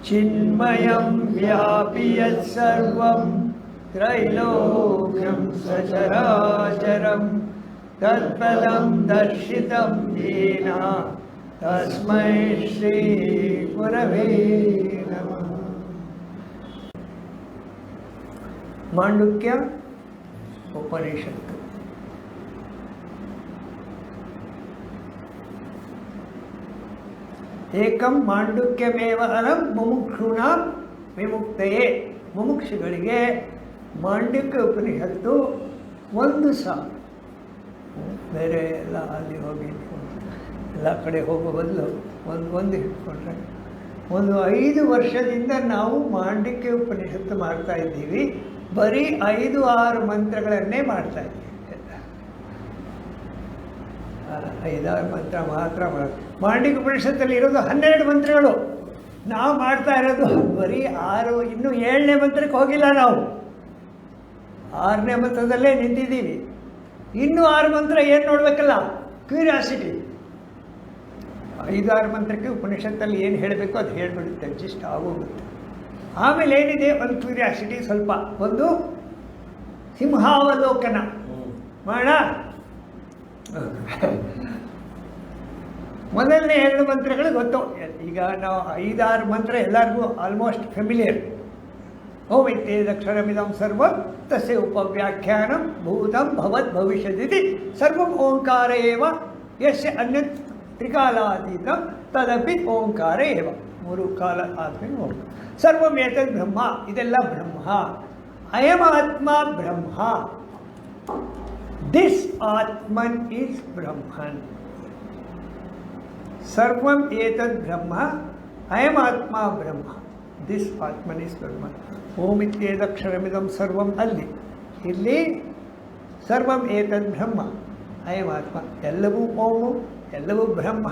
ಚಿನ್ಮಯಂ ವ್ಯಾಪಿ ಯತ್ಸರ್ವಂ ತ್ರೈಲೋಕ್ಯಂ ಸಚರಾಚರಂ ತತ್ಪದಂ ದರ್ಶಿತಂ ಯೇನ ತಸ್ಮೈ ಶ್ರೀ ಗುರವೇ ನಮಃ. ಮಾಂಡುಕ್ಯ ಉಪನಿಷತ್ತು. ಏಕಂ ಮಾಂಡುಕ್ಯಮೇವ ಅರಂ ಮುಮುಕ್ಷೂಣಾಂ ವಿಮುಕ್ತಯೇ. ಮುಮುಕ್ಷುಗಳಿಗೆ ಮಾಂಡುಕ್ಯ ಉಪನಿಷತ್ತು ಒಂದು ಸಾಲು. ಬೇರೆ ಎಲ್ಲ ಅಲ್ಲಿ ಹೋಗಿ ಎಲ್ಲ ಕಡೆ ಹೋಗೋ ಬದಲು ಒಂದು ಹಿಡ್ಕೊಂಡ್ರೆ 5 ವರ್ಷದಿಂದ ನಾವು ಮಾಂಡುಕ್ಯ ಉಪನಿಷತ್ತು ಮಾಡ್ತಾ ಇದ್ದೀವಿ. ಬರೀ 5-6 ಮಂತ್ರಗಳನ್ನೇ ಮಾಡ್ತಾ ಇದ್ದೀವಿ. 5-6 ಮಂತ್ರ ಮಾತ್ರ ಮಾಂಡುಕ್ಯ ಉಪನಿಷತ್ತಲ್ಲಿ ಇರೋದು 12 ಮಂತ್ರಗಳು. ನಾವು ಮಾಡ್ತಾ ಇರೋದು ಬರೀ 6. ಇನ್ನು 7ನೇ ಮಂತ್ರಕ್ಕೆ ಹೋಗಿಲ್ಲ. ನಾವು 6ನೇ ಮಂತ್ರದಲ್ಲೇ ನಿಂತಿದ್ದೀವಿ. ಇನ್ನೂ 6 ಮಂತ್ರ ಏನು ನೋಡಬೇಕಲ್ಲ, ಕ್ಯೂರಿಯಾಸಿಟಿ. 5-6 ಮಂತ್ರಕ್ಕೆ ಉಪನಿಷತ್ತಲ್ಲಿ ಏನು ಹೇಳಬೇಕು ಅದು ಹೇಳಿಬಿಡುತ್ತೆ, ಅಡ್ಜಸ್ಟ್ ಆಗೋಗುತ್ತೆ. ಆಮೇಲೆ ಏನಿದೆ, ಒಂದು ಕ್ಯೂರಿಯಾಸಿಟಿ, ಸ್ವಲ್ಪ ಒಂದು ಸಿಂಹಾವಲೋಕನ ಮಾಡೋಣ. ಮೊದಲನೇ 2 ಮಂತ್ರಗಳು ಗೊತ್ತು. ಈಗ ನಾವು 5-6 ಮಂತ್ರ ಎಲ್ಲರಿಗೂ ಆಲ್ಮೋಸ್ಟ್ ಫೆಮಿಲಿಯರ್. ಓಂ ಇತ್ಯೇದಕ್ಷರಮಿದಂ ಸರ್ವಂ ತಸ್ಯ ಉಪವ್ಯಾಖ್ಯಾನಂ ಭೂತಂ ಭವತ್ ಭವಿಷ್ಯದಿತಿ ಸರ್ವಂ ಓಂಕಾರ ಏವ ಯಸ್ಯ ಅನ್ಯತ್ ತ್ರಿಕಾಲಾತೀತಂ ತದಪಿ ಓಂಕಾರ ಏವ. 3 ಕಾಲ ಆದ್ಮೇಲೆ ಓಂಕಾರ. ಸರ್ವಂ ಏತದ್ ಬ್ರಹ್ಮ, ಇದೆಲ್ಲ ಬ್ರಹ್ಮ. ಅಯಂ ಆತ್ಮ ಬ್ರಹ್ಮ. ದಿಸ್ ಆತ್ಮನ್ ಈಸ್ ಬ್ರಹ್ಮನ್. ಸರ್ವಂ ಏತದ್ ಬ್ರಹ್ಮ, ಅಯಂ ಆತ್ಮ ಬ್ರಹ್ಮ, ದಿಸ್ ಆತ್ಮನ್ ಈಸ್ ಬ್ರಹ್ಮನ್. ಓಂ ಇತ್ಯೇದಕ್ಷರಮಿದಂ ಸರ್ವಂ ಅಲ್ಲಿ, ಇಲ್ಲಿ ಸರ್ವಂ ಏತದ್ ಬ್ರಹ್ಮ, ಅಯಂ ಆತ್ಮ. ಎಲ್ಲವೂ ಓಮು, ಎಲ್ಲವೂ ಬ್ರಹ್ಮ.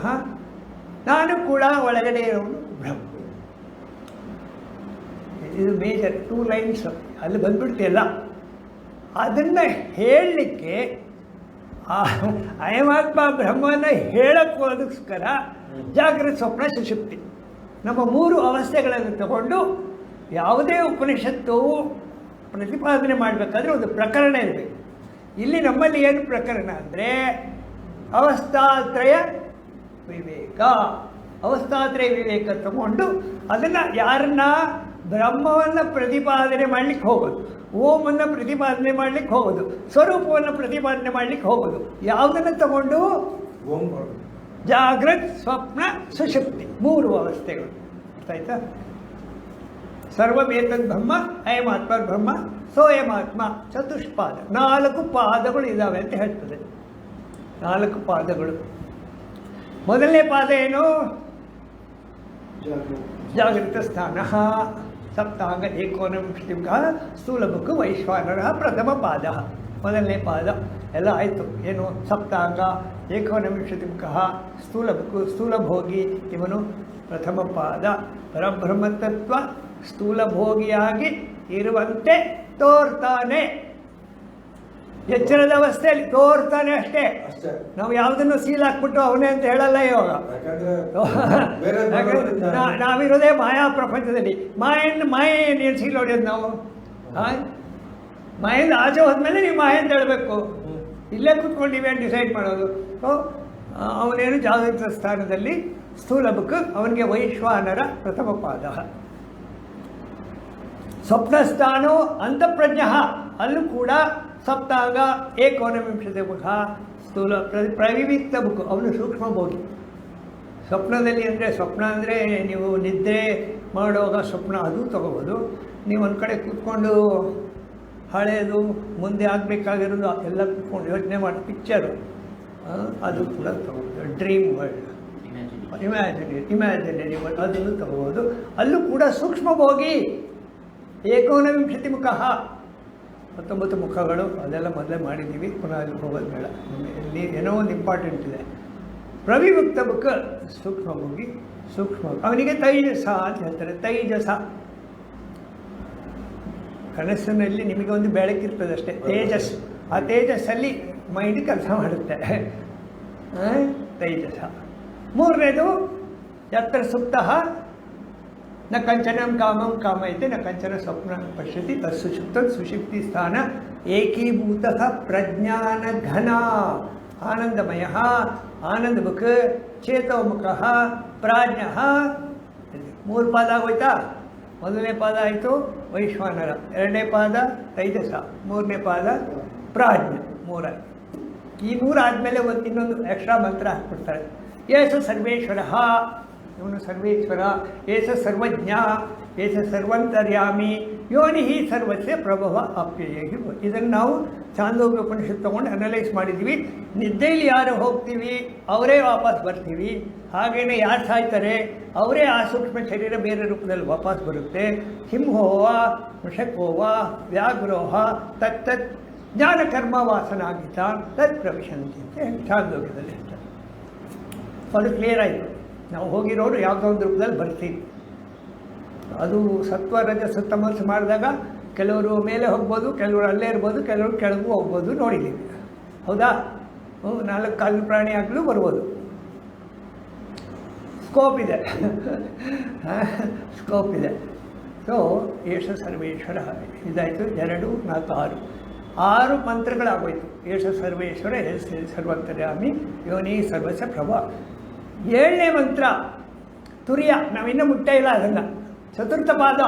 ನಾನು ಕೂಡ ಒಳಗಡೆ ಇರೋನು ಬ್ರಹ್ಮ. ಇದು ಮೇಜರ್ 2 ಲೈನ್ಸ್ ಅಲ್ಲಿ ಬಂದ್ಬಿಡ್ತಿಲ್ಲ. ಅದನ್ನು ಹೇಳಲಿಕ್ಕೆ ಅಯಮಾತ್ಮ ಬ್ರಹ್ಮನ ಹೇಳಕ್ಕೋದಕ್ಕೋಸ್ಕರ ಜಾಗೃತ ಸ್ವಪ್ನ ಸುಷುಪ್ತಿ ನಮ್ಮ 3 ಅವಸ್ಥೆಗಳನ್ನು ತಗೊಂಡು ಯಾವುದೇ ಉಪನಿಷತ್ತು ಪ್ರತಿಪಾದನೆ ಮಾಡಬೇಕಾದ್ರೆ ಒಂದು ಪ್ರಕರಣ ಇರಬೇಕು. ಇಲ್ಲಿ ನಮ್ಮಲ್ಲಿ ಏನು ಪ್ರಕರಣ ಅಂದರೆ ಅವಸ್ಥಾತ್ರಯ ವಿವೇಕ. ಅವಸ್ಥಾತ್ರಯ ವಿವೇಕ ತಗೊಂಡು ಅದನ್ನು ಯಾರನ್ನ, ಬ್ರಹ್ಮವನ್ನು ಪ್ರತಿಪಾದನೆ ಮಾಡಲಿಕ್ಕೆ ಹೋಗೋದು, ಓಮನ್ನು ಪ್ರತಿಪಾದನೆ ಮಾಡಲಿಕ್ಕೆ ಹೋಗೋದು, ಸ್ವರೂಪವನ್ನು ಪ್ರತಿಪಾದನೆ ಮಾಡಲಿಕ್ಕೆ ಹೋಗೋದು. ಯಾವುದನ್ನು ತಗೊಂಡು ಜಾಗೃತ್ ಸ್ವಪ್ನ ಸುಷುಪ್ತಿ 3 ಅವಸ್ಥೆಗಳು. ಆಯ್ತಾ? ಸರ್ವಮೇತದ್ ಬ್ರಹ್ಮ, ಅಯಮಾತ್ಮ ಬ್ರಹ್ಮ, ಸೋಯಮಾತ್ಮ. ಚತುಷ್ಪಾದ 4 ಪಾದಗಳು ಇದ್ದಾವೆ ಅಂತ ಹೇಳ್ತದೆ. 4 ಪಾದಗಳು. ಮೊದಲನೇ ಪಾದ ಏನು? ಜಾಗೃತ ಸ್ಥಾನ. ಸಪ್ತಾಂಗ ಏಕೋನವಿಂಶತಿಕ ಸ್ಥೂಲಭುಕ್ ವೈಶ್ವಾನರ ಪ್ರಥಮ ಪಾದ. ಮೊದಲನೇ ಪಾದ ಎಲ್ಲ ಆಯಿತು. ಏನು? ಸಪ್ತಾಂಗ ಏಕೋನವಿಂಶತಿಕ ಸ್ಥೂಲಭುಕ್, ಸ್ಥೂಲಭೋಗಿ ಇವನು ಪ್ರಥಮ ಪಾದ. ಪರಬ್ರಹ್ಮತತ್ವ ಸ್ಥೂಲಭೋಗಿಯಾಗಿ ಇರುವಂತೆ ತೋರ್ತಾನೆ. ಎಚ್ಚರದ ಅವಸ್ಥೆಯಲ್ಲಿ ತೋರ್ತಾನೆ ಅಷ್ಟೇ. ನಾವು ಯಾವುದನ್ನು ಸೀಲ್ ಹಾಕ್ಬಿಟ್ಟು ಅವನೇ ಅಂತ ಹೇಳಲ್ಲ ಇವಾಗ. ನಾವಿರೋದೇ ಮಾಯಾ ಪ್ರಪಂಚದಲ್ಲಿ. ಮಾಯೆಯನ್ನು ಸೀಲ್ ಹೊಡೆಯೋದು ನಾವು. ಮಾಯಿಂದ ಆಚೆ ಹೋದ್ಮೇಲೆ ನೀವು ಮಾಯ ಅಂತ ಹೇಳಬೇಕು. ಇಲ್ಲೇ ಕೂತ್ಕೊಂಡು ನೀವೇನು ಡಿಸೈಡ್ ಮಾಡೋದು. ಸೊ ಅವನೇನು ಜಾಗೃತ ಸ್ಥಾನದಲ್ಲಿ ಸ್ಥೂಲಭುಕ್, ಅವನಿಗೆ ವೈಶ್ವಾನರ ಪ್ರಥಮ ಪಾದ. ಸ್ವಪ್ನಸ್ಥಾನೋ ಅಂತಃಪ್ರಜ್ಞ, ಅಲ್ಲೂ ಕೂಡ ಸಪ್ತಾಂಗ ಏಕೋನವಿಂಶತಿ ಮುಖ ಸ್ಥೂಲ ಪ್ರವಿವಿಕ್ತ ಬುಕ್, ಅವನು ಸೂಕ್ಷ್ಮ ಭೋಗಿ. ಸ್ವಪ್ನದಲ್ಲಿ ಅಂದರೆ ಸ್ವಪ್ನ ಅಂದರೆ ನೀವು ನಿದ್ರೆ ಮಾಡುವಾಗ ಸ್ವಪ್ನ ಅದು ತಗೋಬೋದು. ನೀವು ಒಂದು ಕಡೆ ಕೂತ್ಕೊಂಡು ಹಳೆಯದು ಮುಂದೆ ಆಗಬೇಕಾಗಿರೋದು ಎಲ್ಲ ಕೂತ್ಕೊಂಡು ಯೋಚನೆ ಮಾಡಿ ಪಿಕ್ಚರು ಅದು ಕೂಡ ತಗೋಬೋದು. ಡ್ರೀಮ್ ವರ್ಲ್ಡ್, ಇಮ್ಯಾಜಿನರಿ ವರ್ಲ್ಡ್ ಅದನ್ನು ತಗೋಬೋದು. ಅಲ್ಲೂ ಕೂಡ ಸೂಕ್ಷ್ಮ ಭೋಗಿ. ಏಕೋನವಿಂಶತಿ ಮುಖ, 19 ಮುಖಗಳು ಅದೆಲ್ಲ ಮೊದಲೇ ಮಾಡಿದ್ದೀವಿ, ಪುನಃ ಅಲ್ಲಿ ಹೋಗೋದು ಬೇಡ. ಇಲ್ಲಿ ಏನೋ ಒಂದು ಇಂಪಾರ್ಟೆಂಟ್ ಇದೆ. ಪ್ರವಿಭಕ್ತ ಬುಕ್ ಸೂಕ್ಷ್ಮ ಭೋಗಿ, ಸೂಕ್ಷ್ಮ. ಅವನಿಗೆ ತೈಜಸ ಅಂತ ಹೇಳ್ತಾರೆ. ತೈಜಸ ಕನಸಿನಲ್ಲಿ ನಿಮಗೆ ಒಂದು ಬೆಳಕಿರ್ತದೆ ಅಷ್ಟೇ, ತೇಜಸ್. ಆ ತೇಜಸ್ಸಲ್ಲಿ ಮೈಂಡ್ ಕೆಲಸ ಮಾಡುತ್ತೆ. ತೈಜಸ. 3ನೇದು ಯತ್ರ ಸುಪ್ತ ನ ಕಂಚನಂ ಕಾಮಂ ಕಾಮಯತೆ ನ ಕಂಚನ ಸ್ವಪ್ನ ಪಶ್ಯತಿ ತತ್ಸುಷುಪ್ತ ಸುಷುಪ್ತಿ ಸ್ಥಾನ ಏಕೀಭೂತಃ ಪ್ರಜ್ಞಾನ ಘನ ಆನಂದಮಯ ಆನಂದಮುಖ ಚೇತೋಮುಖ ಪ್ರಾಜ್ಞ. 3 ಪಾದ ಆಗೋಯ್ತಾ? ಮೊದಲನೇ ಪಾದ ಆಯಿತು ವೈಶ್ವಾನರ, 2ನೇ ಪಾದ ತೈಜಸ, 3ನೇ ಪಾದ ಪ್ರಾಜ್ಞ. 3 ಆಯಿತು. ಈ 3 ಆದಮೇಲೆ ಇನ್ನೊಂದು ಎಕ್ಸ್ಟ್ರಾ ಮಂತ್ರ ಹಾಕ್ಬಿಡ್ತಾರೆ. ಏಸ ಸರ್ವೇಶ್ವರ, ಇವನು ಸರ್ವೇಶ್ವರ. ಏಸ ಸರ್ವಜ್ಞ, ಏಸ ಸರ್ವಂತರ್ಯಾಮಿ, ಯೋನಿ ಸರ್ವಸ್ಯ ಪ್ರಭವ ಆಪ್ಯಯ. ಇದನ್ನು ನಾವು ಚಾಂದೋಗ್ಯ ಉಪನಿಷತ್ತು ತೊಗೊಂಡು ಅನಲೈಸ್ ಮಾಡಿದ್ವಿ. ನಿದ್ದೆಯಲ್ಲಿ ಯಾರು ಹೋಗ್ತೀವಿ ಅವರೇ ವಾಪಸ್ ಬರ್ತೀವಿ, ಹಾಗೇನೆ ಯಾರು ಸಾಯ್ತಾರೆ ಅವರೇ ಆ ಸೂಕ್ಷ್ಮ ಶರೀರ ಬೇರೆ ರೂಪದಲ್ಲಿ ವಾಪಸ್ ಬರುತ್ತೆ. ಸಿಂಹೋವ ವೃಷಕೋವ ವ್ಯಾಘ್ರೋಹ ತತ್ತತ್ ಜ್ಞಾನಕರ್ಮ ವಾಸನಾಗಿತ ತತ್ ಪ್ರವಿಶಂತಿ ಅಂತ ಚಾಂದೋಗ್ಯದಲ್ಲಿ ಹೇಳ್ತಾರೆ. ಅದು ಕ್ಲಿಯರ್ ಆಯಿತು. ನಾವು ಹೋಗಿರೋರು ಯಾವುದೋ ಒಂದು ರೂಪದಲ್ಲಿ ಬರ್ತೀವಿ. ಅದು ಸತ್ವ ರಜಸ ತಮಸ್ಸು ಮಾಡಿದಾಗ ಕೆಲವರು ಮೇಲೆ ಹೋಗ್ಬೋದು, ಕೆಲವರು ಅಲ್ಲೇ ಇರ್ಬೋದು, ಕೆಲವರು ಕೆಳಗೂ ಹೋಗ್ಬೋದು, ನೋಡಿದ್ದೀವಿ. ಹೌದಾ? 4 ಕಾಲು ಪ್ರಾಣಿ ಆಗಲೂ ಬರ್ಬೋದು. ಸ್ಕೋಪ್ ಇದೆ, ಸ್ಕೋಪ್ ಇದೆ. ಸೊ ಏಷ ಸರ್ವೇಶ್ವರ ಇದಾಯಿತು. 2, 4, 6 ಮಂತ್ರಗಳಾಗೋಯ್ತು. ಏಷ ಸರ್ವೇಶ್ವರ, ಏಷ ಸರ್ವಂತರ್ಯಾಮಿ, ಯೋನಿ ಸರ್ವಸ್ಯ ಪ್ರಭ. 7ನೇ ಮಂತ್ರ ತುರ್ಯ, ನಾವಿನ್ನೂ ಮುಟ್ಟೇ ಇಲ್ಲ ಅದನ್ನು. ಚತುರ್ಥ ಪಾದ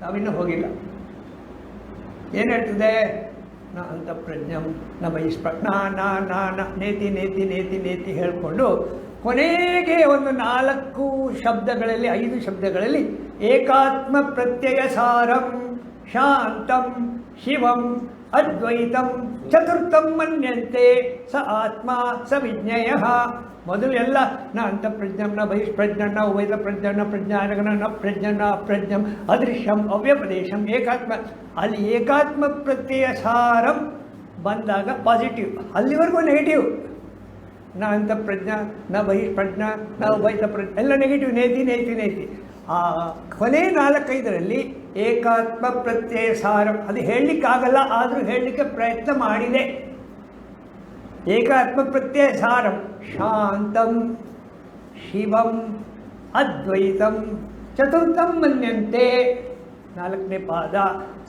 ನಾವಿನ್ನೂ ಹೋಗಿಲ್ಲ. ಏನು ಹೇಳ್ತಿದೆ? ನ ಅಂತಃಪ್ರಜ್ಞಂ ನ ಬಹಿಷ್ಪ್ರಜ್ಞ ನ ನೇತಿ ನೇತಿ ನೇತಿ ನೇತಿ ಹೇಳಿಕೊಂಡು ಕೊನೆಗೆ ಒಂದು 4 ಶಬ್ದಗಳಲ್ಲಿ 5 ಶಬ್ದಗಳಲ್ಲಿ ಏಕಾತ್ಮ ಪ್ರತ್ಯಯ ಸಾರಂ ಶಾಂತಂ ಶಿವಂ ಅದ್ವೈತಂ ಚತುರ್ಥಂ ಮನ್ಯಂತೆ ಸ ಆತ್ಮ ಸ ವಿಜ್ಞೇಯ. ಮೊದಲು ಎಲ್ಲ ನ ಅಂತಃಪ್ರಜ್ಞಂ ನ ಬಹಿಷ್ಪ್ರಜ್ಞಂ ನ ಉಭಯತ ಪ್ರಜ್ಞಂ ನ ಪ್ರಜ್ಞಾನಗಣ ನ ಪ್ರಜ್ಞಂ ನ ಅಪ್ರಜ್ಞಂ ಅದೃಶ್ಯಂ ಅವ್ಯಪದೇಶಂ ಏಕಾತ್ಮ. ಅಲ್ಲಿ ಏಕಾತ್ಮ ಪ್ರತ್ಯಯ ಸಾರಂ ಬಂದಾಗ ಪಾಸಿಟಿವ್, ಅಲ್ಲಿವರೆಗೂ ನೆಗೆಟಿವ್. ನ ಅಂತಃಪ್ರಜ್ಞ ನ ಬಹಿಷ್ಪ್ರಜ್ಞ ನ ಉಭಯತ ಪ್ರಜ್ಞ ಎಲ್ಲ ನೆಗೆಟಿವ್, ನೇತಿ ನೇತಿ ನೇತಿ. ಆ ಕೊನೆ 4-5ರಲ್ಲಿ ಏಕಾತ್ಮ ಪ್ರತ್ಯಯ ಸಾರಂ ಅದು ಹೇಳಲಿಕ್ಕಾಗಲ್ಲ, ಆದರೂ ಹೇಳಲಿಕ್ಕೆ ಪ್ರಯತ್ನ ಮಾಡಿದೆ. ಏಕಾತ್ಮ ಪ್ರತ್ಯಯ ಸಾರಂ ಶಾಂತಂ ಶಿವಂ ಅದ್ವೈತಂ ಚತುರ್ಥಂ ಮನ್ಯಂತೆ. 4ನೇ ಪಾದ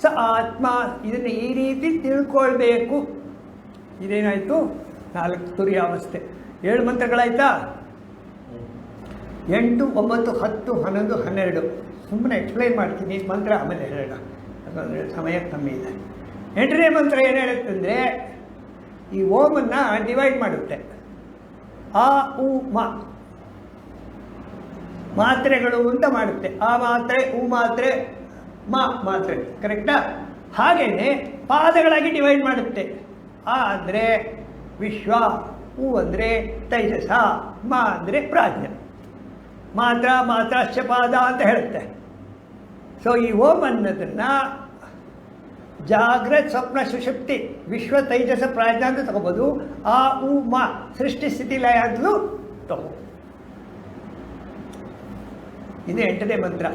ಸ ಆತ್ಮ. ಇದನ್ನು ಈ ರೀತಿ ತಿಳ್ಕೊಳ್ಬೇಕು. ಇದೇನಾಯಿತು? 4 ತುರ್ಯಾವಸ್ಥೆ. 7 ಮಂತ್ರಗಳಾಯ್ತಾ? 8, 9, 10, 11, 12 ಸುಮ್ಮನೆ ಎಕ್ಸ್ಪ್ಲೈನ್ ಮಾಡ್ತೀನಿ. ಈ ಮಂತ್ರ ಆಮೇಲೆ ಹೇಳೋಣ, ಯಾಕಂದರೆ ಸಮಯ ಕಮ್ಮಿ ಇದೆ. 8ನೇ ಮಂತ್ರ ಏನು ಹೇಳುತ್ತಂದರೆ ಈ ಓಮನ್ನು ಡಿವೈಡ್ ಮಾಡುತ್ತೆ. ಆ ಉ ಮ ಮಾತ್ರೆಗಳು ಅಂತ ಮಾಡುತ್ತೆ. ಆ ಮಾತ್ರೆ, ಉ ಮಾತ್ರೆ, ಮ ಮಾತ್ರೆ, ಕರೆಕ್ಟಾ? ಹಾಗೆಯೇ ಪಾದಗಳಾಗಿ ಡಿವೈಡ್ ಮಾಡುತ್ತೆ. ಆ ಅಂದರೆ ವಿಶ್ವ, ಉ ಅಂದರೆ ತೈಜಸ, ಮ ಅಂದರೆ ಪ್ರಾಜ್ಞ. ಮಾತ್ರ ಮಾತ್ರಾಶ್ಚ ಪಾದ ಅಂತ ಹೇಳುತ್ತೆ. ಸೊ ಈ ಓಂ ಅನ್ನೋದನ್ನು ಜಾಗ್ರತ್ ಸ್ವಪ್ನ ಸುಷುಪ್ತಿ ವಿಶ್ವ ತೈಜಸ ಪ್ರಾಜ್ಞ ಅಂತ ತಗೋಬೋದು. ಆ ಉ ಮ ಸೃಷ್ಟಿ ಸ್ಥಿತಿ ಲಯ ಅಂತಲೂ ತಗೋ. ಇದು 8ನೇ ಮಂತ್ರ.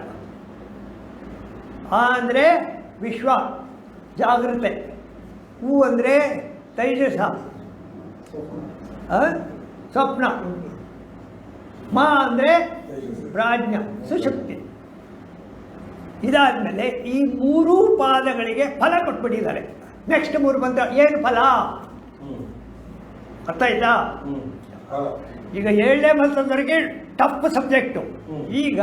ಆ ಅಂದರೆ ವಿಶ್ವ ಜಾಗೃತೆ, ಉ ಅಂದರೆ ತೈಜಸ ಸ್ವಪ್ನ, ಮ ಅಂದರೆ ಪ್ರಾಜ್ಞ ಸುಷುಪ್ತಿ. ಇದಾದಮೇಲೆ ಈ 3 ಪಾದಗಳಿಗೆ ಫಲ ಕೊಟ್ಬಿಟ್ಟಿದ್ದಾರೆ. ನೆಕ್ಸ್ಟ್ 3 ಮಂತ್ರ ಏನು ಫಲ? ಅರ್ಥ ಆಯ್ತಾ? ಈಗ 7ನೇ ಮಂತ್ರದವರೆಗೆ ಟಫ್ ಸಬ್ಜೆಕ್ಟು. ಈಗ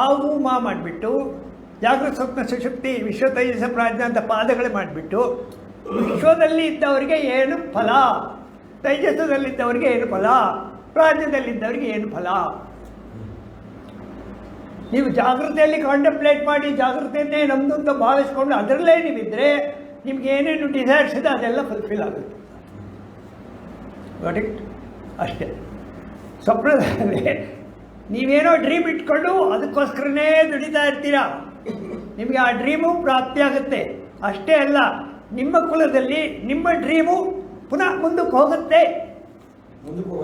ಆವು ಮಾ ಮಾಡಿಬಿಟ್ಟು ಜಾಗೃತ ಸ್ವಪ್ನ ಸುಷುಪ್ತಿ ವಿಶ್ವ ತೈಜಸ ಪ್ರಾಜ್ಞ ಅಂತ ಪಾದಗಳೇ ಮಾಡಿಬಿಟ್ಟು ವಿಶ್ವದಲ್ಲಿ ಇದ್ದವರಿಗೆ ಏನು ಫಲ, ತೈಜಸದಲ್ಲಿದ್ದವರಿಗೆ ಏನು ಫಲ, ಪ್ರಾಜ್ಞದಲ್ಲಿದ್ದವರಿಗೆ ಏನು ಫಲ. ನೀವು ಜಾಗೃತೆಯಲ್ಲಿ ಕಾಂಟೆಂಪ್ಲೇಟ್ ಮಾಡಿ ಜಾಗೃತೆಯನ್ನೇ ನಮ್ಮದು ಅಂತ ಭಾವಿಸ್ಕೊಂಡು ಅದರಲ್ಲೇ ನೀವಿದ್ದರೆ ನಿಮ್ಗೆ ಏನೇನು ಡಿಸೈರ್ಸ್ ಇದೆ ಅದೆಲ್ಲ ಫುಲ್ಫಿಲ್ ಆಗುತ್ತೆ. Got it? ಅಷ್ಟೇ. ಸ್ವಪ್ನದಲ್ಲಿ ನೀವೇನೋ ಡ್ರೀಮ್ ಇಟ್ಕೊಂಡು ಅದಕ್ಕೋಸ್ಕರನೇ ದುಡಿತಾ ಇರ್ತೀರ, ನಿಮಗೆ ಆ ಡ್ರೀಮು ಪ್ರಾಪ್ತಿಯಾಗುತ್ತೆ. ಅಷ್ಟೇ ಅಲ್ಲ, ನಿಮ್ಮ ಕುಲದಲ್ಲಿ ನಿಮ್ಮ ಡ್ರೀಮು ಪುನಃ ಮುಂದಕ್ಕೆ ಹೋಗುತ್ತೆ.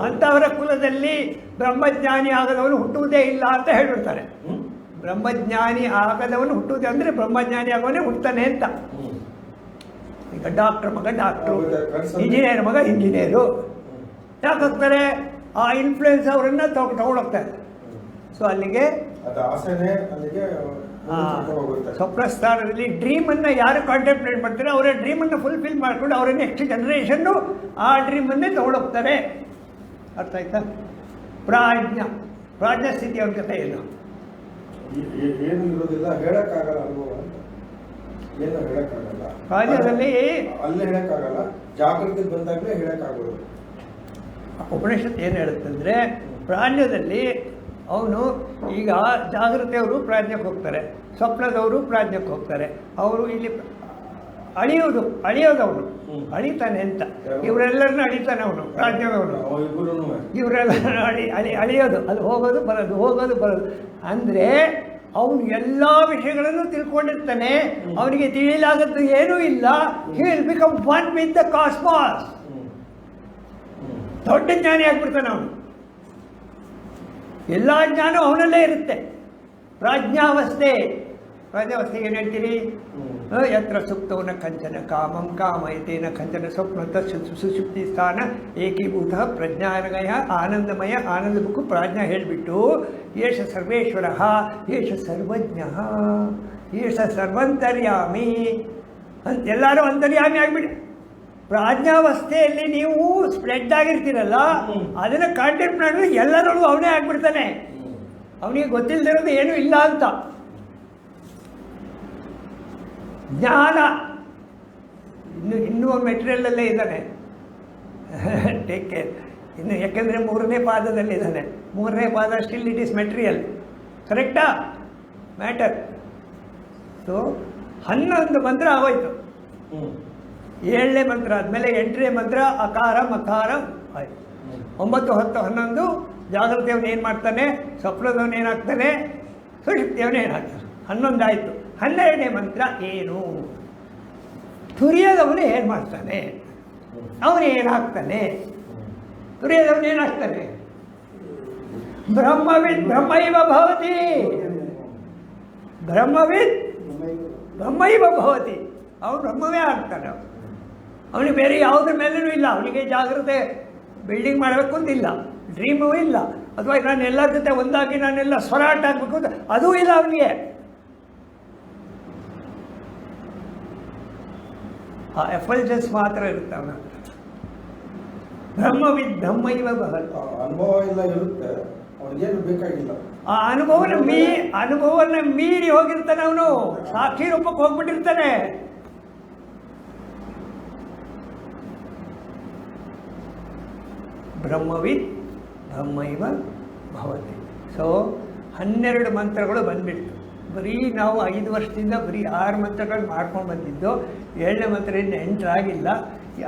ಅಂಥವರ ಕುಲದಲ್ಲಿ ಬ್ರಹ್ಮಜ್ಞಾನಿ ಆಗದವನು ಹುಟ್ಟುವುದೇ ಇಲ್ಲ ಅಂತ ಹೇಳ್ಬಿಡ್ತಾರೆ. ಬ್ರಹ್ಮಜ್ಞಾನಿ ಆಗದವನು ಹುಟ್ಟುವುದೇ ಅಂದರೆ ಬ್ರಹ್ಮಜ್ಞಾನಿ ಆಗೋನೇ ಹುಡ್ತಾನೆ ಅಂತ. ಈಗ ಡಾಕ್ಟ್ರ್ ಮಗ ಡಾಕ್ಟ್ರು, ಇಂಜಿನಿಯರ್ ಮಗ ಇಂಜಿನಿಯರು. ಯಾಕೆ ಹೋಗ್ತಾರೆ? ಆ ಇನ್ಫ್ಲುಯೆನ್ಸ್ ಅವರನ್ನು ತಗೊಂಡೋಗ್ತಾರೆ. ಸೊ ಅಲ್ಲಿಗೆ ಅದು ಆಸೆನೇ ಅಲ್ಲಿಗೆ ಹೋಗುತ್ತೆ. ಸ್ವಪ್ನ ಸ್ಥಾನದಲ್ಲಿ ಡ್ರೀಮನ್ನು ಯಾರು ಕಾಂಟೆಂಪ್ಲೇಟ್ ಮಾಡ್ತಾರೆ ಅವರ ಡ್ರೀಮನ್ನು ಫುಲ್ಫಿಲ್ ಮಾಡ್ಕೊಂಡು ಅವರ ನೆಕ್ಸ್ಟ್ ಜನ್ರೇಷನ್ನು ಆ ಡ್ರೀಮನ್ನೇ ತಗೊಂಡೋಗ್ತಾರೆ. ಅರ್ಥ ಆಯ್ತಾ? ಪ್ರಾಜ್ಞ ಸ್ಥಿತಿ ಅವ್ರ ಕಥೆ ಏನು ಏನು ಇರೋದಿಲ್ಲ, ಹೇಳಕ್ಕಾಗಲ್ಲ ಅನುಭವ ಅಂತ. ಏನು ಹೇಳಕ್ಕಾಗಲ್ಲ ಪ್ರಾಜ್ಞದಲ್ಲಿ, ಅಲ್ಲೇ ಹೇಳಕ್ಕಾಗಲ್ಲ, ಜಾಗೃತಿ ಬಂದಾಗಲೇ ಹೇಳಕ್ಕಾಗೋದು. ಉಪನಿಷತ್ ಏನು ಹೇಳುತ್ತಂದರೆ, ಪ್ರಾಜ್ಞದಲ್ಲಿ ಅವನು ಈಗ ಜಾಗೃತಿಯವರು ಪ್ರಾಜ್ಞಕ್ಕೆ ಹೋಗ್ತಾರೆ, ಸ್ವಪ್ನದವರು ಪ್ರಾಜ್ಞಕ್ಕೆ ಹೋಗ್ತಾರೆ. ಅವರು ಇಲ್ಲಿ ಅಳಿಯೋದವನು ಅಳಿತಾನೆ ಅಂತ, ಇವರೆಲ್ಲರನ್ನ ಅಳಿತಾನೆ ಅವನು ಪ್ರಾಜ್ಞದವನು. ಇವರೆಲ್ಲ ಅಳಿಯೋದು, ಅದು ಹೋಗೋದು ಬರೋದು ಅಂದರೆ ಅವನು ಎಲ್ಲ ವಿಷಯಗಳನ್ನು ತಿಳ್ಕೊಂಡಿರ್ತಾನೆ. ಅವನಿಗೆ ತಿಳಿಯಲಾಗದ್ದು ಏನೂ ಇಲ್ಲ. He will become one with the cosmos. ದೊಡ್ಡ ಜ್ಞಾನಿ ಆಗ್ಬಿಡ್ತಾನೆ ಅವನು. ಎಲ್ಲ ಜ್ಞಾನ ಅವನಲ್ಲೇ ಇರುತ್ತೆ. ಪ್ರಾಜ್ಞಾವಸ್ಥೆ ಏನು ಹೇಳ್ತೀರಿ? ಯತ್ರ ಸುಪ್ತವನ ಕಂಚನ ಕಾಮಂ ಕಾಮಯತೇನ ಕಂಚನ ಸ್ವಪ್ನತ ಸುಷುಪ್ತಿ ಸ್ಥಾನ ಏಕೀಭೂತ ಪ್ರಜ್ಞಾನಮಯ ಆನಂದಮಯ. ಆನಂದಕ್ಕೂ ಪ್ರಾಜ್ಞಾ ಹೇಳಿಬಿಟ್ಟು ಏಷ ಸರ್ವೇಶ್ವರ, ಏಷ ಸರ್ವಜ್ಞ, ಏಷ ಸರ್ವಂತರ್ಯಾಮಿ ಅಂತ ಎಲ್ಲರೂ ಅಂತರ್ಯಾಮಿ ಆಗಿಬಿಡಿ. ಪ್ರಾಜ್ಞಾವಸ್ಥೆಯಲ್ಲಿ ನೀವು ಸ್ಪ್ರೆಡ್ ಆಗಿರ್ತೀರಲ್ಲ, ಅದನ್ನು ಕಾಂಟೆಂಪ್ಟ್ ಮಾಡಿದ್ರೆ ಎಲ್ಲರಲ್ಲೂ ಅವನೇ ಆಗ್ಬಿಡ್ತಾನೆ. ಅವನಿಗೆ ಗೊತ್ತಿಲ್ಲದಿರೋದು ಏನೂ ಇಲ್ಲ ಅಂತ. ಜ್ಞಾನ ಇನ್ನೂ ಮೆಟೀರಿಯಲಲ್ಲೇ ಇದ್ದಾನೆ. Take care. ಇನ್ನು ಯಾಕೆಂದರೆ 3ನೇ ಪಾದದಲ್ಲಿದ್ದಾನೆ. 3ನೇ ಪಾದ ಸ್ಟಿಲ್ ಇಟ್ ಈಸ್ ಮೆಟೀರಿಯಲ್. ಕರೆಕ್ಟಾ? ಮ್ಯಾಟರ್. ಸೊ 11 ಮಂತ್ರ ಆಗೋಯ್ತು. 7ನೇ ಮಂತ್ರ ಆದಮೇಲೆ 8ನೇ ಮಂತ್ರ ಅಕಾರ ಮಕಾರ ಆಯಿತು. 9, 10, 11 ಜಾಗೃತಿಯವನು ಏನು ಮಾಡ್ತಾನೆ, ಸ್ವಪ್ನದವನು ಏನಾಗ್ತಾನೆ, ಸುಷುಪ್ತಿಯವನು ಏನಾಗ್ತಾನೆ. 11 ಆಯಿತು. 12ನೇ ಮಂತ್ರ ಏನು? ತುರಿಯದವನು ಏನು ಮಾಡ್ತಾನೆ, ಅವನು ಏನಾಗ್ತಾನೆ? ತುರಿಯದವನು ಏನಾಗ್ತಾನೆ? ಬ್ರಹ್ಮವಿದ್ ಬ್ರಹ್ಮೈವ ಭವತಿ. ಬ್ರಹ್ಮವಿದ್ ಬ್ರಹ್ಮೈವ ಭವತಿ. ಅವನು ಬ್ರಹ್ಮವೇ ಆಗ್ತಾನೆ. ಅವನಿಗೆ ಬೇರೆ ಯಾವುದ್ರ ಮೇಲೂ ಇಲ್ಲ. ಅವನಿಗೆ ಜಾಗ್ರತೆ ಬಿಲ್ಡಿಂಗ್ ಮಾಡಬೇಕು ಅಂತಿಲ್ಲ, ಡ್ರೀಮೂ ಇಲ್ಲ, ಅಥವಾ ನಾನು ಎಲ್ಲರ ಜೊತೆ ಒಂದಾಗಿ ನಾನೆಲ್ಲ ಸ್ವರಾಟ ಆಗಬೇಕು ಅಂತ ಅದೂ ಇಲ್ಲ ಅವನಿಗೆ. ಆ ಎಫಲ್ಜಸ್ ಮಾತ್ರ ಇರುತ್ತೆ ಅವನ. ಬ್ರಹ್ಮವಿದ್ ಬ್ರಹ್ಮೈವ ಭವತಿ. ಅನುಭವ ಎಲ್ಲ ಇರುತ್ತೆ, ಅವನಿಗೇನು ಬೇಕಾಗಿಲ್ಲ. ಆ ಅನುಭವನ ಮೀರಿ ಹೋಗಿರ್ತಾನೆ ಅವನು. ಸಾಕ್ಷಿ ರೂಪಕ್ಕೆ ಹೋಗ್ಬಿಟ್ಟಿರ್ತಾನೆ. ಬ್ರಹ್ಮವಿದ್ ಬ್ರಹ್ಮೈವ ಭವತಿ. ಸೊ 12 ಮಂತ್ರಗಳು ಬಂದ್ಬಿಡ್ತು. ಬರೀ ನಾವು 5 ವರ್ಷದಿಂದ ಬರೀ 6 ಮಂತ್ರಗಳು ಮಾಡ್ಕೊಂಡು ಬಂದಿದ್ದು. 7ನೇ ಮಂತ್ರ ಇನ್ನು ಎಂಟರ್ ಆಗಿಲ್ಲ.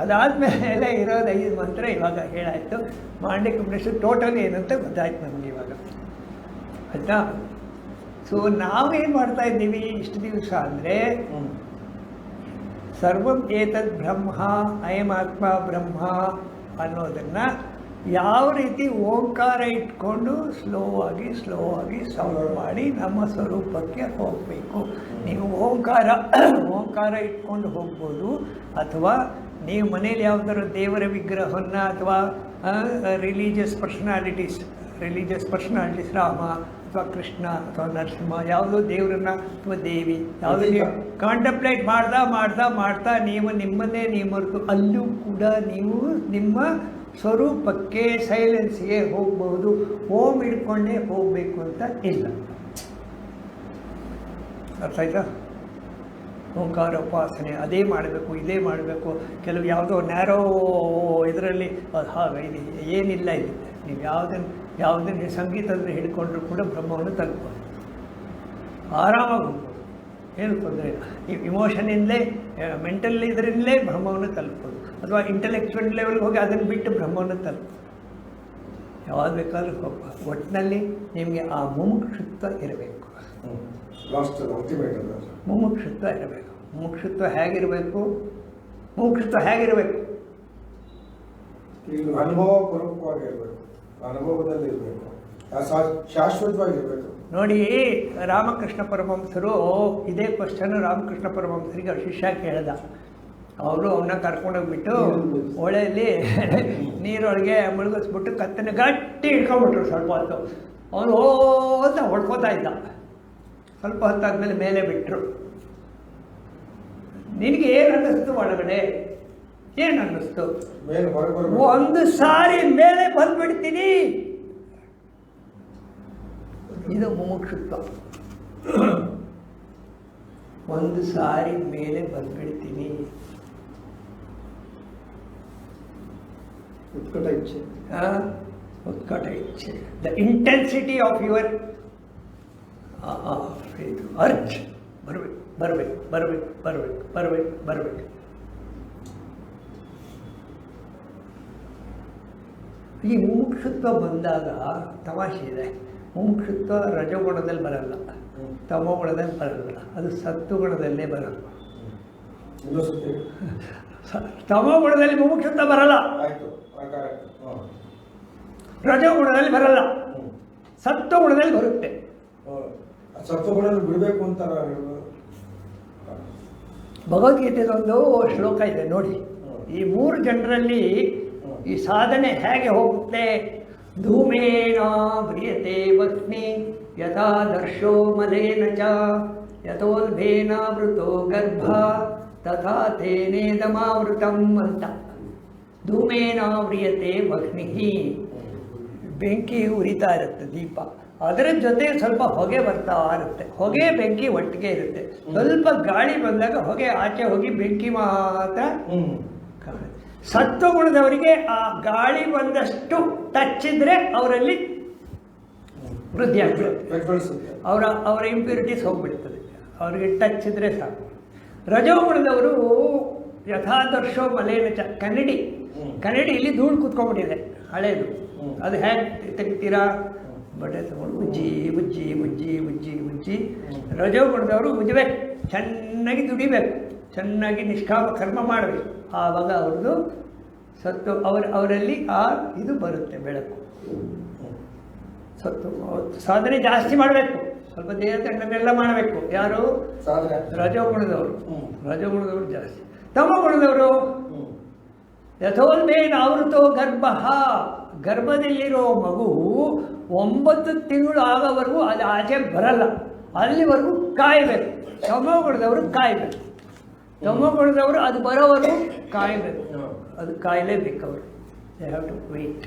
ಅದಾದಮೇಲೆ ಇರೋದು 5 ಮಂತ್ರ ಇವಾಗ ಹೇಳಾಯಿತು. ಮಾಂಡಕ್ಯ ಉಪನಿಷತ್ತು ಟೋಟಲ್ ಏನಂತ ಗೊತ್ತಾಯ್ತು ನಮಗೆ ಇವಾಗ, ಆಯಿತಾ? ಸೊ ನಾವೇನು ಮಾಡ್ತಾ ಇದ್ದೀವಿ ಇಷ್ಟು ದಿವಸ ಅಂದರೆ, ಸರ್ವಂ ಏತದ್ ಬ್ರಹ್ಮ ಅಯಮಾತ್ಮ ಬ್ರಹ್ಮ ಅನ್ನೋದನ್ನು ಯಾವ ರೀತಿ ಓಂಕಾರ ಇಟ್ಕೊಂಡು ಸ್ಲೋ ಆಗಿ ಸೌಂಡ್ ಮಾಡಿ ನಮ್ಮ ಸ್ವರೂಪಕ್ಕೆ ಹೋಗಬೇಕು. ನೀವು ಓಂಕಾರ ಇಟ್ಕೊಂಡು ಹೋಗ್ಬೋದು, ಅಥವಾ ನೀವು ಮನೇಲಿ ಯಾವುದಾದ್ರು ದೇವರ ವಿಗ್ರಹವನ್ನು ಅಥವಾ ರಿಲೀಜಿಯಸ್ ಪರ್ಸನಾಲಿಟೀಸ್ ರಾಮ ಅಥವಾ ಕೃಷ್ಣ ಅಥವಾ ನರಸಿಂಹ ಯಾವುದೋ ದೇವರನ್ನ ಅಥವಾ ದೇವಿ ಯಾವುದೋ ನೀವು ಕಾಂಟೆಂಪ್ಲೇಟ್ ಮಾಡ್ತಾ ನೀವು ನಿಮ್ಮನ್ನೇ ನೀವು ಮರೆತು ಅಲ್ಲೂ ಕೂಡ ನೀವು ನಿಮ್ಮ ಸ್ವರೂಪಕ್ಕೆ ಸೈಲೆನ್ಸ್ಗೆ ಹೋಗ್ಬೋದು. ಓಂ ಹಿಡ್ಕೊಂಡೇ ಹೋಗಬೇಕು ಅಂತ ಇಲ್ಲ. ಅರ್ಥ ಆಯ್ತಾ? ಓಂಕಾರ ಉಪಾಸನೆ ಅದೇ ಮಾಡಬೇಕು, ಇದೇ ಮಾಡಬೇಕು. ಕೆಲವು ಯಾವುದೋ ನ್ಯಾರೋ ಇದರಲ್ಲಿ ಇದು ಏನಿಲ್ಲ. ಇದು ನೀವು ಯಾವುದನ್ನು ಸಂಗೀತದಲ್ಲಿ ಹಿಡ್ಕೊಂಡ್ರೂ ಕೂಡ ಬ್ರಹ್ಮವನ್ನು ತಲುಪಬಹುದು, ಆರಾಮಾಗಿ ಹೋಗ್ಬೋದು, ಏನು ತೊಂದರೆ ಇಲ್ಲ. ನೀವು ಇಮೋಷನಿಂದಲೇ ಮೆಂಟಲ್ ಇದರಿಂದಲೇ ಬ್ರಹ್ಮವನ್ನು ತಲುಪೋದು, ಅಥವಾ ಇಂಟೆಲೆಕ್ಚುವಲ್ ಲೆವೆಲ್ಗೆ ಹೋಗಿ ಅದನ್ನು ಬಿಟ್ಟು ಬ್ರಹ್ಮವನ್ನು ತಲುಪೋದು. ಯಾವಾಗ ಬೇಕಾದ್ರೂ ಹೋಗ್ಬೋದು. ಒಟ್ಟಿನಲ್ಲಿ ನಿಮಗೆ ಆ ಮುಮುಕ್ಷುತ್ವ ಇರಬೇಕು. ಮುಮುಕ್ಷುತ್ವ ಇರಬೇಕು. ಮುಮುಕ್ಷುತ್ವ ಹೇಗಿರಬೇಕು? ಅನುಭವ ಪೂರ್ವಕವಾಗಿರಬೇಕು, ಅನುಭವದಲ್ಲಿ ಇರಬೇಕು, ಶಾಶ್ವತವಾಗಿರಬೇಕು. ನೋಡಿ, ರಾಮಕೃಷ್ಣ ಪರಮಹಂಸರು ಇದೇ ಕ್ವಶನ್ ರಾಮಕೃಷ್ಣ ಪರಮಹಂಸರಿಗೆ ಶಿಷ್ಯ ಕೇಳ್ದ. ಅವರು ಅವನ್ನ ಕರ್ಕೊಂಡೋಗ್ಬಿಟ್ಟು ಹೊಳೆಯಲ್ಲಿ ನೀರೊಳಗೆ ಮುಳುಗಿಸ್ಬಿಟ್ಟು ಕತ್ತನ್ನು ಗಟ್ಟಿ ಹಿಡ್ಕೊಂಡ್ಬಿಟ್ರು. ಸ್ವಲ್ಪ ಹೊತ್ತು ಅವನು ಓ ಅಂತ ಹೊಡ್ಕೋತಾ ಇದ್ದ. ಸ್ವಲ್ಪ ಹೊತ್ತಾದ್ಮೇಲೆ ಮೇಲೆ ಬಿಟ್ಟರು. ನಿನಗೆ ಏನು ಅನ್ನಿಸ್ತು ಒಳಗಡೆ? ಏನು ಅನ್ನಿಸ್ತು? ಮೇಲೆ ಹೊರಗೆ ಬರ್ಬೇಕು. ಒಂದು ಸಾರಿ ಮೇಲೆ ಬಂದ್ಬಿಡ್ತೀನಿ. ಇದು ಮುಮುಕ್ಷುತ್ವ. ಒಂದು ಸಾರಿ ಮೇಲೆ ಬಂದ್ಬಿಡ್ತೀನಿ. ಉತ್ಕಟ ಇಚ್ಛೆ. ಉತ್ಕಟ ಇಚ್ಛೆ. ದ ಇಂಟೆನ್ಸಿಟಿ ಆಫ್ ಯುವರ್ ಇದು ಅರ್ಜ್. ಬರಬೇಕು ಬರಬೇಕು ಬರಬೇಕು ಬರಬೇಕು ಬರಬೇಕು ಬರಬೇಕು. ಈ ಮುಮುಕ್ಷುತ್ವ ಬಂದಾಗ ತಮಾಷೆ ಇದೆ. ಮುಮುಕ್ಷುತ್ವ ರಜೋಗುಣದಲ್ಲಿ ಬರಲ್ಲ, ತಮೋಗುಣದಲ್ಲಿ ಬರಲ್ಲ, ಅದು ಸತ್ವಗುಣದಲ್ಲೇ ಬರಲ್ಲ. ತಮೋಗುಣದಲ್ಲಿ ಮುಮುಕ್ಷುತ್ವ ಬರಲ್ಲ, ರಜೋಗುಣದಲ್ಲಿ ಬರಲ್ಲ, ಸತ್ವಗುಣದಲ್ಲಿ ಬರುತ್ತೆ. ಸತ್ವಗುಣದಲ್ಲಿ ಬಿಡಬೇಕು ಅಂತ ಭಗವದ್ಗೀತೆದೊಂದು ಶ್ಲೋಕ ಇದೆ ನೋಡಿ. ಈ 3 ಜನರಲ್ಲಿ ಈ ಸಾಧನೆ ಹೇಗೆ ಹೋಗುತ್ತೆ? ಧೂಮೇನ ವ್ರಿಯತೆ ವಹ್ನಿ ಯಥಾದರ್ಶೋ ಮಲೇನ ಚ ಯಥೋಲ್ಭೇನ ವೃತೋ ಗರ್ಭ ತಥಾ ತೇನೇದಮಾವೃತಂ ಅಂತ. ಧೂಮೇನ ವ್ರಿಯತೆ ವಹ್ನಿ, ಬೆಂಕಿ ಉರಿತಾ ಇರುತ್ತೆ ದೀಪ, ಅದರ ಜೊತೆ ಸ್ವಲ್ಪ ಹೊಗೆ ಬರ್ತಾ ಇರುತ್ತೆ. ಹೊಗೆ ಬೆಂಕಿ ಒಟ್ಟಿಗೆ ಇರುತ್ತೆ. ಸ್ವಲ್ಪ ಗಾಳಿ ಬಂದಾಗ ಹೊಗೆ ಆಚೆ ಹೋಗಿ ಬೆಂಕಿ ಮಾತ್ರ ಕಾಣುತ್ತೆ. ಸತ್ವಗುಣದವರಿಗೆ ಆ ಗಾಳಿ ಬಂದಷ್ಟು ಟಚ್ ಇದ್ರೆ ಅವರಲ್ಲಿ ವೃದ್ಧಿ ಆಗ್ಬಿಡುತ್ತೆ. ಅವರ ಇಂಪ್ಯೂರಿಟೀಸ್ ಹೋಗ್ಬಿಡ್ತದೆ. ಅವರಿಗೆ ಟಚ್ ಇದ್ರೆ ಸಾಕು. ರಜೋಗುಣದವರು ಯಥಾದರ್ಶೋ ಮಲೇನ ಚ, ಕನ್ನಡಿಯಲ್ಲಿ ಧೂಳು ಕೂತ್ಕೊಂಡ್ಬಿಟ್ಟಿದೆ ಹಳೇದು. ಅದು ಹೇಗೆ ತೆಗಿತೀರಾ? ಬಟ್ಟೆ ತಗೊಂಡು ಉಜ್ಜಿ ಉಜ್ಜಿ ಉಜ್ಜಿ ಉಜ್ಜಿ ಉಜ್ಜಿ. ರಜೋಗುಣದವರು ಉಜ್ಜಬೇಕು, ಚೆನ್ನಾಗಿ ದುಡಿಬೇಕು, ಚೆನ್ನಾಗಿ ನಿಷ್ಕಾಮ ಕರ್ಮ ಮಾಡಬೇಕು. ಆವಾಗ ಅವ್ರದ್ದು ಅವರಲ್ಲಿ ಆ ಇದು ಬರುತ್ತೆ, ಬೆಳಕು. ಸಾಧನೆ ಜಾಸ್ತಿ ಮಾಡಬೇಕು, ಸ್ವಲ್ಪ ದೇಹ ತಣ್ಣನೆಲ್ಲ ಮಾಡಬೇಕು. ಯಾರು? ರಜೋಗುಣದವರು. ರಜೋಗುಣದವರು ಜಾಸ್ತಿ. ತಮೋಗುಣದವರು ಯಥೋಲ್ಮೇನ ಆವೃತೋ ಗರ್ಭ, ಗರ್ಭದಲ್ಲಿರೋ ಮಗು 9 ತಿಂಗಳು ಆಗೋವರೆಗೂ ಅದು ಆಚೆ ಬರಲ್ಲ, ಅಲ್ಲಿವರೆಗೂ ಕಾಯಬೇಕು. ತಮೋಗುಣದವರು ಕಾಯಬೇಕು. ತಮೋಗುಣದವರು ಅದು ಬರೋವರೆಗೂ ಕಾಯಬೇಕು. ಅದು ಕಾಯಲೇಬೇಕು ಅವರು. They have to wait.